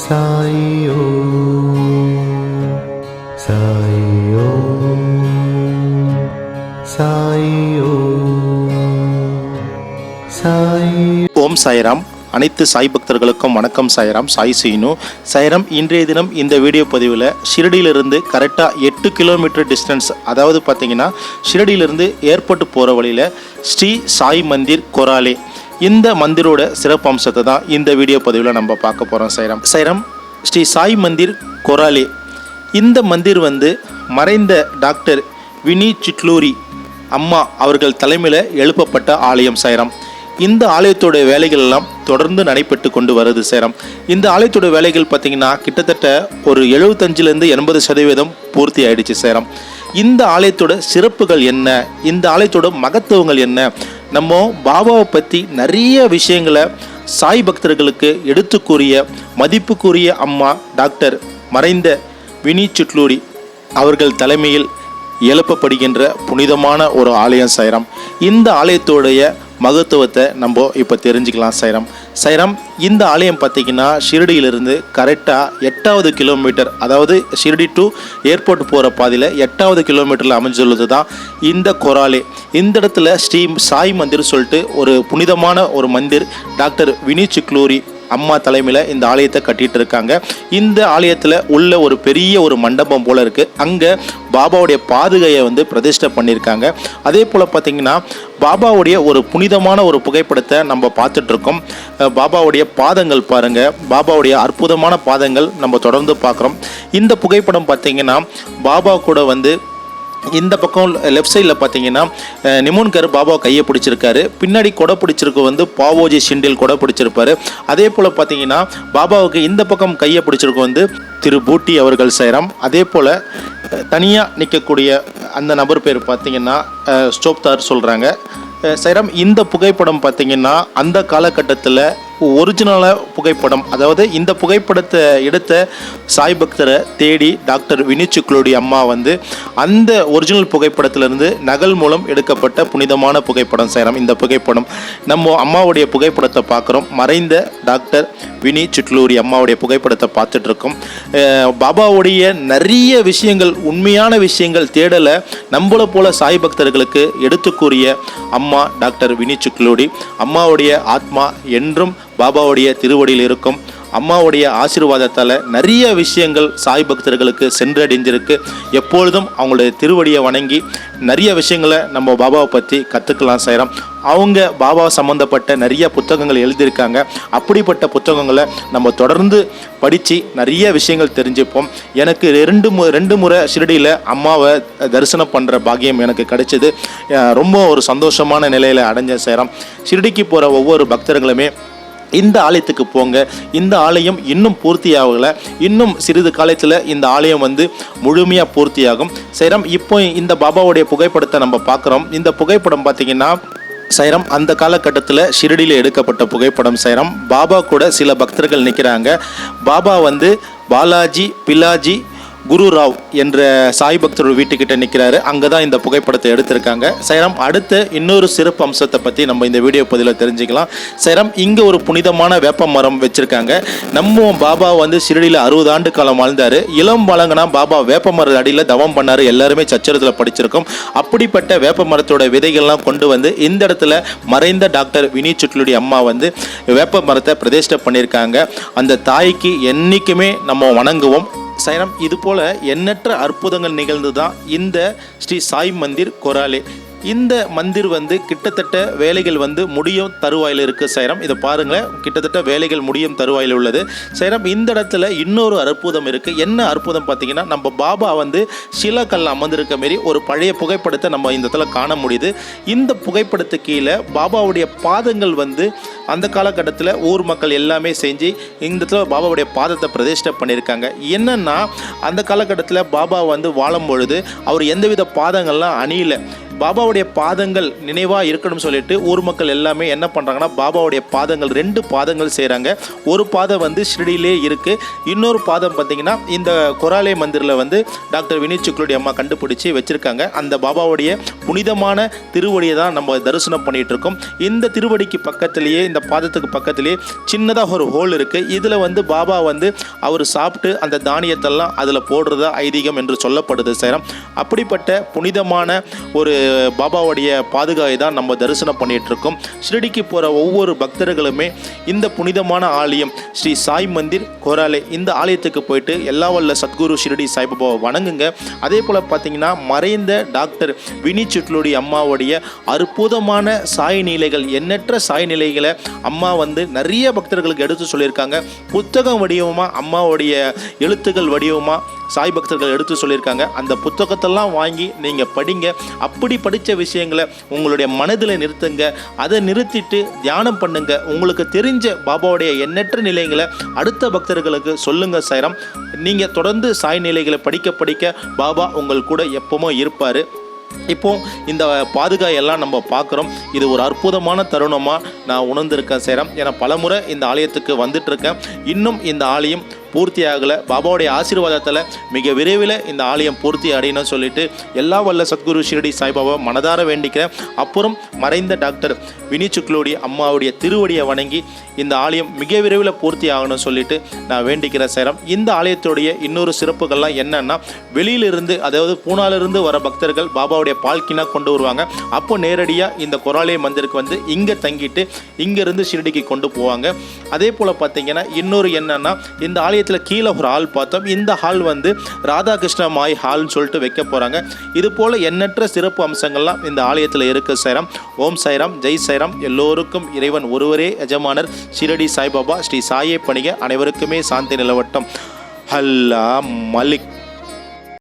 சாயி ஓம் சாயி ஓம் சாயி ஓம் சாயி. ஓம் சாய்ராம். அனைத்து சாய் பக்தர்களுக்கும் வணக்கம். சாய்ராம், சாய் சீனு. சாய்ராம், இன்றைய தினம் இந்த வீடியோ பதிவில் ஷிரடியிலிருந்து கரெக்டாக 8 கிலோமீட்டர் டிஸ்டன்ஸ், அதாவது பார்த்தீங்கன்னா ஷிரடியிலிருந்து ஏர்போர்ட் போகிற வழியில் ஸ்ரீ சாய் மந்திர் கொராலே, இந்த மந்திரோட சிறப்பு அம்சத்தை தான் இந்த வீடியோ பதிவில் நம்ம பார்க்க போகிறோம். சாய்ராம், ஸ்ரீ சாய் மந்திர் கொராலே, இந்த மந்திர் மறைந்த டாக்டர் வினி சிட்லூரி அம்மா அவர்கள் தலைமையில் எழுப்பப்பட்ட ஆலயம். சாய்ராம், இந்த ஆலயத்தோட வேலைகள் எல்லாம் தொடர்ந்து நடைபெற்று கொண்டு வருது. சாய்ராம், இந்த ஆலயத்தோட வேலைகள் பார்த்திங்கன்னா கிட்டத்தட்ட ஒரு 75-80% பூர்த்தி ஆயிடுச்சு. சாய்ராம், இந்த ஆலயத்தோட சிறப்புகள் என்ன, இந்த ஆலயத்தோட மகத்துவங்கள் என்ன, நம்ம பாபாவை பற்றி நிறைய விஷயங்களை சாய் பக்தர்களுக்கு எடுத்துக்கூறிய மதிப்புக்குரிய அம்மா டாக்டர் மறைந்த வினி சிட்லூரி அவர்கள் தலைமையில் எழுப்பப்படுகின்ற புனிதமான ஒரு ஆலயம். சாய்ராம், இந்த ஆலயத்தோடைய மகத்துவத்தை நம்ம இப்போ தெரிஞ்சுக்கலாம். சாய்ராம், இந்த ஆலயம் பார்த்திங்கன்னா ஷிரடியிலிருந்து கரெக்டாக 8வது கிலோமீட்டர், அதாவது ஷிரடி டு ஏர்போர்ட் போகிற பாதையில் 8வது கிலோமீட்டரில் அமைஞ்சுள்ளது தான் இந்த கொராலே. இந்த இடத்துல ஸ்ரீ சாய் மந்திர் சொல்லிட்டு ஒரு புனிதமான ஒரு மந்திர் டாக்டர் வினி சிட்லூரி அம்மா தலைமையில் இந்த ஆலயத்தை கட்டிட்டு இருக்காங்க. இந்த ஆலயத்தில் உள்ள ஒரு பெரிய ஒரு மண்டபம் போல இருக்குது. அங்கே பாபாவுடைய பாதுகையை பிரதிஷ்டை பண்ணியிருக்காங்க. அதே போல் பார்த்திங்கன்னா பாபாவுடைய ஒரு புனிதமான ஒரு புகைப்படத்தை நம்ம பார்த்துட்ருக்கோம். பாபாவுடைய பாதங்கள் பாருங்கள், பாபாவுடைய அற்புதமான பாதங்கள் நம்ம தொடர்ந்து பார்க்குறோம். இந்த புகைப்படம் பார்த்திங்கன்னா பாபா கூட இந்த பக்கம் லெஃப்ட் சைடில் பார்த்தீங்கன்னா நிமோன்கர் பாபா கையை பிடிச்சிருக்காரு. பின்னாடி கொடை பிடிச்சிருக்கு பாவோஜி ஷிண்டில் கொடை பிடிச்சிருப்பாரு. அதே போல் பார்த்தீங்கன்னா பாபாவுக்கு இந்த பக்கம் கையை பிடிச்சிருக்கு திரு பூட்டி அவர்கள். சாய்ராம், அதே போல் தனியாக நிற்கக்கூடிய அந்த நபர் பேர் பார்த்தீங்கன்னா ஸ்டோப்தார் சொல்கிறாங்க. சாய்ராம், இந்த புகைப்படம் பார்த்தீங்கன்னா அந்த காலகட்டத்தில் ஒரிஜினலாக புகைப்படம், அதாவது இந்த புகைப்படத்தை எடுத்த சாய் பக்தரை தேடி டாக்டர் வினி சிட்லூரி அம்மா அந்த ஒரிஜினல் புகைப்படத்திலிருந்து நகல் மூலம் எடுக்கப்பட்ட புனிதமான புகைப்படம். சாய்ராம், இந்த புகைப்படம் நம்ம அம்மாவுடைய புகைப்படத்தை பார்க்குறோம். மறைந்த டாக்டர் வினி சிட்லூரி அம்மாவுடைய புகைப்படத்தை பார்த்துட்ருக்கோம். பாபாவுடைய நிறைய விஷயங்கள், உண்மையான விஷயங்கள் தேடலை நம்மளை போல சாய் பக்தர்களுக்கு எடுத்துக்கூறிய அம்மா டாக்டர் வினி சிட்லூரி அம்மாவுடைய ஆத்மா என்றும் பாபாவுடைய திருவடியில் இருக்கும். அம்மாவுடைய ஆசீர்வாதத்தால் நிறைய விஷயங்கள் சாய் பக்தர்களுக்கு சென்றடைஞ்சிருக்கு. எப்பொழுதும் அவங்களுடைய திருவடியை வணங்கி நிறைய விஷயங்களை நம்ம பாபாவை பற்றி கற்றுக்கலாம். சாய்ராம், அவங்க பாபா சம்மந்தப்பட்ட நிறைய புத்தகங்கள் எழுதியிருக்காங்க. அப்படிப்பட்ட புத்தகங்களை நம்ம தொடர்ந்து படித்து நிறைய விஷயங்கள் தெரிஞ்சுப்போம். எனக்கு ரெண்டு முறை ஷிரடியில் அம்மாவை தரிசனம் பண்ணுற பாக்கியம் எனக்கு கிடைச்சிது. ரொம்ப ஒரு சந்தோஷமான நிலையில் அடைஞ்ச. சாய்ராம், ஷிரடிக்கு போகிற ஒவ்வொரு பக்தர்களுமே இந்த ஆலயத்துக்கு போங்க. இந்த ஆலயம் இன்னும் பூர்த்தியாகலை. இன்னும் சிறிது காலத்தில் இந்த ஆலயம் முழுமையாக பூர்த்தியாகும். சாய்ராம், இப்போ இந்த பாபாவுடைய புகைப்படத்தை நம்ம பார்க்குறோம். இந்த புகைப்படம் பார்த்திங்கன்னா சாய்ராம் அந்த காலகட்டத்தில் ஷிரடியில் எடுக்கப்பட்ட புகைப்படம். சாய்ராம், பாபா கூட சில பக்தர்கள் நிற்கிறாங்க. பாபா பாலாஜி பிலாஜி குரு ராவ் என்ற சாய் பக்தரோட வீட்டுக்கிட்ட நிற்கிறாரு. அங்கே தான் இந்த புகைப்படத்தை எடுத்திருக்காங்க. சாய்ராம், அடுத்த இன்னொரு சிறப்பு அம்சத்தை பற்றி நம்ம இந்த வீடியோ பதிவில் தெரிஞ்சுக்கலாம். சாய்ராம், இங்கே ஒரு புனிதமான வேப்ப மரம் வச்சுருக்காங்க. நம்ம பாபா ஷிரடியில் 60 ஆண்டு காலம் வாழ்ந்தார். இளம் வழங்கினா பாபா வேப்ப மர அடியில் தவம் பண்ணார். எல்லாருமே சச்சரத்தில் படிச்சிருக்கோம். அப்படிப்பட்ட வேப்ப மரத்தோட விதைகள்லாம் கொண்டு இந்த இடத்துல மறைந்த டாக்டர் வினி சிட்லூரி அம்மா வேப்ப மரத்தை பிரதிஷ்டை பண்ணியிருக்காங்க. அந்த தாய்க்கு என்றைக்குமே நம்ம வணங்குவோம். சாய்ராம், இது போல எண்ணற்ற அற்புதங்கள் நிகழ்ந்து தான் இந்த ஸ்ரீ சாய் மந்திர் கொராலே. இந்த மந்திர் கிட்டத்தட்ட வேலைகள் முடியும் தருவாயில் இருக்குது. சாய்ராம், இதை பாருங்களேன், கிட்டத்தட்ட வேலைகள் முடியும் தருவாயில் உள்ளது. சாய்ராம், இந்த இடத்துல இன்னொரு அற்புதம் இருக்குது. என்ன அற்புதம் பார்த்தீங்கன்னா, நம்ம பாபா சிலக்கல்ல அமர்ந்திருக்க மாரி ஒரு பழைய புகைப்படத்தை நம்ம இந்த இடத்துல காண முடியுது. இந்த புகைப்படத்துக்கு கீழே பாபாவுடைய பாதங்கள் அந்த காலகட்டத்தில் ஊர் மக்கள் எல்லாமே செஞ்சு இந்த இடத்துல பாபாவுடைய பாதத்தை பிரதிஷ்டை பண்ணியிருக்காங்க. என்னன்னா, அந்த காலகட்டத்தில் பாபா வாழும் பொழுது அவர் எந்தவித பாதங்கள்லாம் அணியலை. பாபாவுடைய பாதங்கள் நினைவாக இருக்கணும்னு சொல்லிட்டு ஊர் மக்கள் எல்லாமே என்ன பண்ணுறாங்கன்னா, பாபாவுடைய பாதங்கள் 2 பாதங்கள் செய்கிறாங்க. ஒரு பாதம் ஷிரடியிலே இருக்குது. இன்னொரு பாதம் பார்த்திங்கன்னா இந்த கொராலே மந்திரில் டாக்டர் வினி சிட்லூரி அம்மா கண்டுபிடிச்சி வச்சுருக்காங்க. அந்த பாபாவுடைய புனிதமான திருவடியை தான் நம்ம தரிசனம் பண்ணிகிட்டு இருக்கோம். இந்த திருவடிக்கு பக்கத்திலேயே இந்த இந்த பாதத்துக்கு பக்கத்துலேயே சின்னதாக ஒரு ஹோல் இருக்குது. இதில் வந்து பாபா வந்து அவர் சாப்பிட்டு அந்த தானியத்தெல்லாம் அதில் போடுறதா ஐதீகம் என்று சொல்லப்படுது சார். அப்படிப்பட்ட புனிதமான ஒரு பாபாவுடைய பாதுகாயை தான் நம்ம தரிசனம் பண்ணிட்டு இருக்கோம். ஷிரடிக்கு போகிற ஒவ்வொரு பக்தர்களுமே இந்த புனிதமான ஆலயம் ஸ்ரீ சாய் மந்திர் கோராலே இந்த ஆலயத்துக்கு போயிட்டு எல்லா வல்ல சத்குரு ஷிரடி சாய்பாபாவை வணங்குங்க. அதே போல் பார்த்தீங்கன்னா மறைந்த டாக்டர் வினி சிட்லோடி அம்மாவுடைய அற்புதமான சாய் நிலைகள், எண்ணற்ற சாய் நிலைகளை அம்மா வந்து நிறைய பக்தர்களுக்கு எடுத்து சொல்லியிருக்காங்க. புத்தகம் வடிவமாக அம்மாவுடைய எழுத்துக்கள் வடிவமாக சாய் பக்தர்கள் எடுத்து சொல்லியிருக்காங்க. அந்த புத்தகத்தெல்லாம் வாங்கி நீங்கள் படிங்க. அப்படி படித்த விஷயங்களை உங்களுடைய மனதில் நிறுத்துங்க. அதை நிறுத்திட்டு தியானம் பண்ணுங்க. உங்களுக்கு தெரிஞ்ச பாபாவுடைய எண்ணற்ற நிலைகளை அடுத்த பக்தர்களுக்கு சொல்லுங்க சாய்ராம். நீங்கள் தொடர்ந்து சாய் நிலைகளை படிக்க படிக்க பாபா உங்கள் கூட எப்பவும் இருப்பார். இப்போ இந்த பாதுகாயெல்லாம் நம்ம பார்க்குறோம். இது ஒரு அற்புதமான தருணமாக நான் உணர்ந்திருக்கேன் சாய்ராம். ஏன்னா பலமுறை இந்த ஆலயத்துக்கு வந்துட்டுருக்கேன். இன்னும் இந்த ஆலயம் பூர்த்தி ஆகலை. பாபாவுடைய ஆசீர்வாதத்தில் மிக விரைவில் இந்த ஆலயம் பூர்த்தி அடையணும்னு சொல்லிட்டு எல்லா வல்ல சத்குரு ஷிரடி சாய்பாபா மனதார வேண்டிக்கிறேன். அப்புறம் மறைந்த டாக்டர் வினி சிட்லோடி அம்மாவுடைய திருவடியை வணங்கி இந்த ஆலயம் மிக விரைவில் பூர்த்தி ஆகணும்னு சொல்லிட்டு நான் வேண்டிக்கிறேன் சாய்ராம். இந்த ஆலயத்துடைய இன்னொரு சிறப்புகள்லாம் என்னன்னா, வெளியிலிருந்து அதாவது பூனாலிருந்து வர பக்தர்கள் பாபாவுடைய பால்கினா கொண்டு வருவாங்க. அப்போ நேரடியாக இந்த கொராலே மந்திருக்கு வந்து இங்கே தங்கிட்டு இங்கேருந்து ஷிரடிக்கு கொண்டு போவாங்க. அதே போல் பார்த்தீங்கன்னா இன்னொரு என்னன்னா, இந்த ஆலயத்தில் கீழே ஒரு ஹால் பார்த்தோம். இந்த ஹால் வந்து ராதாகிருஷ்ண மாய் ஹால்னு சொல்லிட்டு வைக்க போகிறாங்க. இது போல் எண்ணற்ற சிறப்பு அம்சங்கள்லாம் இந்த ஆலயத்தில் இருக்குது சாய்ராம். ஓம் சாய்ராம், ஜெய் சாய்ராம். எல்லோருக்கும் இறைவன் ஒருவரே எஜமானர் ஷிரடி சாய்பாபா. ஸ்ரீ சாயை பணிக. அனைவருக்குமே சாந்தி நிலவட்டம். அல்லா மலிக்.